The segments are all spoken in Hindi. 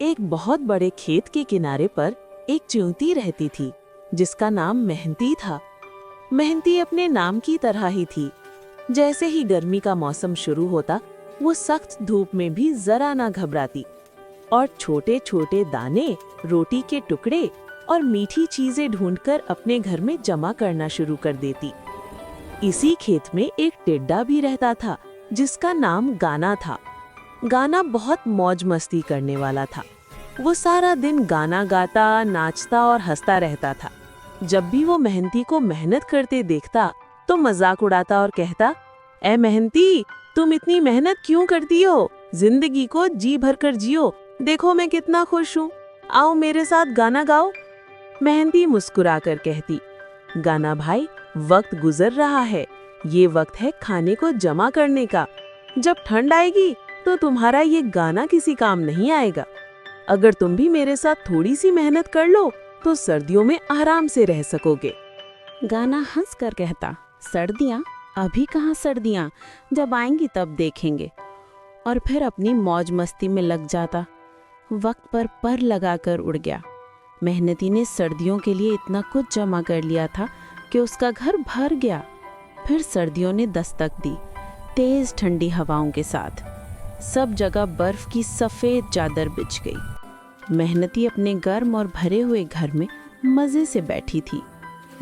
एक बहुत बड़े खेत के किनारे पर एक च्यूंती रहती थी जिसका नाम मेहनती था। मेहनती अपने नाम की तरह ही थी। जैसे ही गर्मी का मौसम शुरू होता वो सख्त धूप में भी जरा ना घबराती और छोटे छोटे दाने, रोटी के टुकड़े और मीठी चीजें ढूंढकर अपने घर में जमा करना शुरू कर देती। इसी खेत में एक टिड्डा भी रहता था जिसका नाम गाना था। गाना बहुत मौज मस्ती करने वाला था। वो सारा दिन गाना गाता, नाचता और हंसता रहता था। जब भी वो मेहनती को मेहनत करते देखता तो मजाक उड़ाता और कहता, ए मेहनती, तुम इतनी मेहनत क्यों करती हो? जिंदगी को जी भर कर जियो, देखो मैं कितना खुश हूँ, आओ मेरे साथ गाना गाओ। मेहनती मुस्कुराकर कहती, गाना भाई, वक्त गुजर रहा है, ये वक्त है खाने को जमा करने का। जब ठंड आएगी तो तुम्हारा ये गाना किसी काम नहीं आएगा। अगर तुम भी मेरे साथ थोड़ी सी मेहनत कर लो तो सर्दियों में आराम से रह सकोगे। गाना हंसकर कहता, सर्दियाँ? अभी कहाँ सर्दियाँ, जब आएंगी तब देखेंगे। और फिर अपनी मौज मस्ती में लग जाता। वक्त पर लगाकर उड़ गया। मेहनती ने सर्दियों के लिए इतना कुछ जमा कर लिया था कि उसका घर भर गया। फिर सर्दियों ने दस्तक दी, तेज ठंडी हवाओं के साथ। सब जगह बर्फ की सफेद चादर बिछ गई। मेहनती अपने गर्म और भरे हुए घर में मजे से बैठी थी।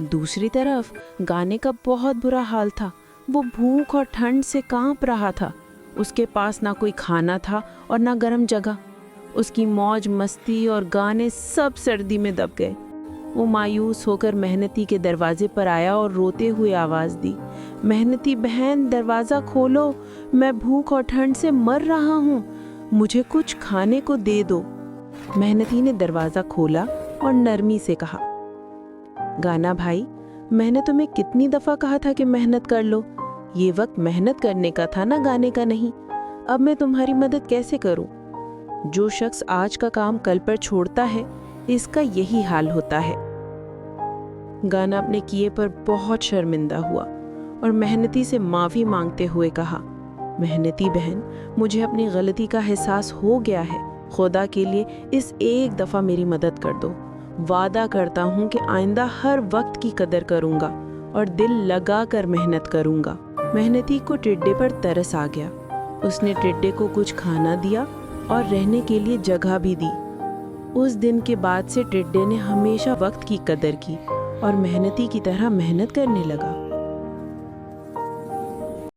दूसरी तरफ गाने का बहुत बुरा हाल था। वो भूख और ठंड से कांप रहा था। उसके पास ना कोई खाना था और ना गर्म जगह। उसकी मौज मस्ती और गाने सब सर्दी में दब गए। वो मायूस होकर मेहनती के दरवाजे पर आया और रोते हुए आवाज़ दी, मेहनती बहन, दरवाज़ा खोलो, मैं भूख और ठंड से मर रहा हूँ, मुझे कुछ खाने को दे दो। मेहनती ने दरवाज़ा खोला और नरमी से कहा, गाना भाई, मैंने तुम्हें कितनी दफ़ा कहा था कि मेहनत कर लो। ये वक्त मेहनत करने का था ना, गाने का नहीं। अब मैं तुम्हारी मदद कैसे करूँ? जो शख्स आज का काम कल पर छोड़ता है, इसका यही हाल होता है। गाना अपने किए पर बहुत शर्मिंदा हुआ और मेहनती से माफ़ी मांगते हुए कहा, मेहनती बहन, मुझे अपनी गलती का एहसास हो गया है। खुदा के लिए इस एक दफ़ा मेरी मदद कर दो। वादा करता हूँ कि आइंदा हर वक्त की कदर करूँगा और दिल लगा कर मेहनत करूँगा। मेहनती को टिड्डे पर तरस आ गया। उसने टिड्डे को कुछ खाना दिया और रहने के लिए जगह भी दी। उस दिन के बाद से टिड्डे ने हमेशा वक्त की कदर की और मेहनती की तरह मेहनत करने लगा।